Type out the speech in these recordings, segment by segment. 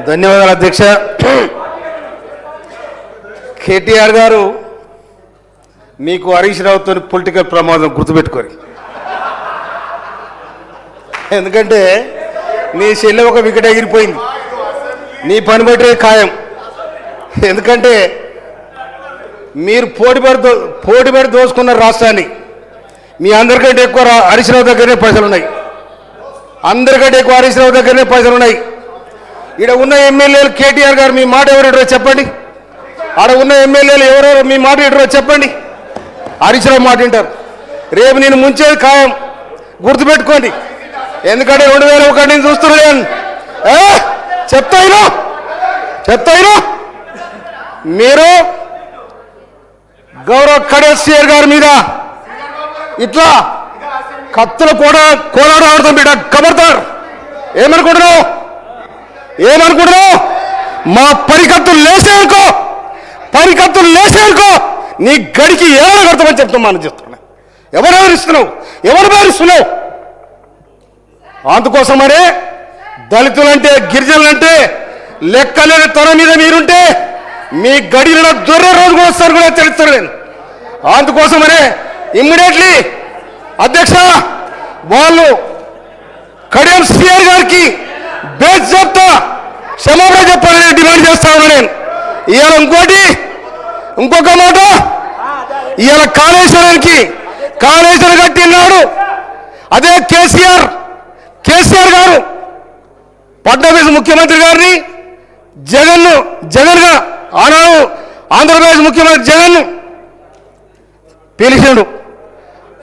ధన్యవాదాలు అధ్యక్ష. కేటీఆర్ గారు మీకు హరీష్ రావుతో పొలిటికల్ ప్రమాదం గుర్తుపెట్టుకోరు. ఎందుకంటే నీ చెల్లె ఒక వికెట్ ఎగిరిపోయింది, నీ పని బట్టే ఖాయం. ఎందుకంటే మీరు పోటీపడి దోచుకున్న రాష్ట్రాన్ని. మీ అందరికంటే ఎక్కువ హరీష్ రావు దగ్గరనే పైసలు ఉన్నాయి, అందరికంటే ఎక్కువ హరీష్ రావు దగ్గరనే పైసలు ఉన్నాయి. ఇక్కడ ఉన్న ఎమ్మెల్యేలు కేటీఆర్ గారు మీ మాట ఎవరు చెప్పండి, ఆడ ఉన్న ఎమ్మెల్యేలు ఎవరెవరు మీ మాట వింటారో చెప్పండి. హరీష్ రావు మాట వింటారు. రేపు నేను ముంచేది ఖాయం, గుర్తుపెట్టుకోండి. ఎందుకంటే 2001 నుంచి చూస్తున్నాను. చెప్తాయినా మీరు గౌరవ కేసీఆర్ గారి మీద ఇట్లా కత్తులు కోలాడు ఆడుతాం బిడ్డ, కబడతారు. ఏమనుకుంటున్నావు? మా పరికత్తులు లేసేనుకో నీ గడికి ఏమైనా కడతామని చెప్తున్నా. ఎవరు బెదిరిస్తున్నావు? అందుకోసమనే దళితులంటే గిరిజనులంటే లెక్కలేని తన మీద మీరుంటే మీ గడిలో దొర్ర రోజు కూడా వస్తారు కూడా తెలుస్తాను నేను. అందుకోసమనే ఇమ్మీడియట్లీ అధ్యక్ష వాళ్ళు కడియం సిఆర్ గారికి బేస్ చెప్తా క్షమాపణ చెప్పాలని డిమాండ్ చేస్తా ఉన్నా నేను. ఇవాళ ఇంకొక మాట, ఇవాళ కాళేశ్వరం కట్టినాడు అదే కేసీఆర్ గారు ఫడ్నవీస్ ముఖ్యమంత్రి గారిని జగన్గా ఆనాడు ఆంధ్రప్రదేశ్ ముఖ్యమంత్రి జగన్ పిలిచాడు.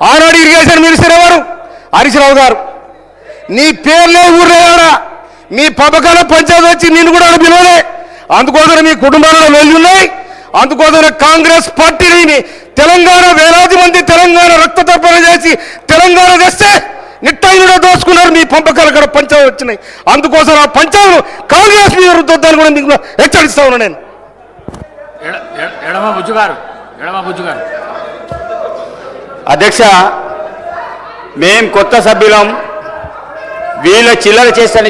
ఆనాడు ఇరిగేషన్ మినిస్టర్ ఎవరు? హరీష్ రావు గారు. నీ పేర్లే ఊర్లేడా, మీ పథకాల పంచాయతీ వచ్చి నిన్ను కూడా పిలవలే. అందుకోసం మీ కుటుంబాలలో వెళ్ళి ఉన్నాయి. అందుకోసం కాంగ్రెస్ పార్టీని తెలంగాణ వేలాది మంది తెలంగాణ రక్త తర్పణ చేసి తెలంగాణ తెస్తే నిట్టాయిలో దోచుకున్నారు. మీ పంపకాలు కూడా పంచాలు వచ్చినాయి. అందుకోసం ఆ పంచాలు కాంగ్రెస్ మీద రుద్దాన్ని కూడా మీకు హెచ్చరిస్తా ఉన్నా నేను. ఎడమ బుజ్జు గారు అధ్యక్ష, మేం కొత్త సభ్యులం, వీళ్ళ చిల్లర చేస్తాను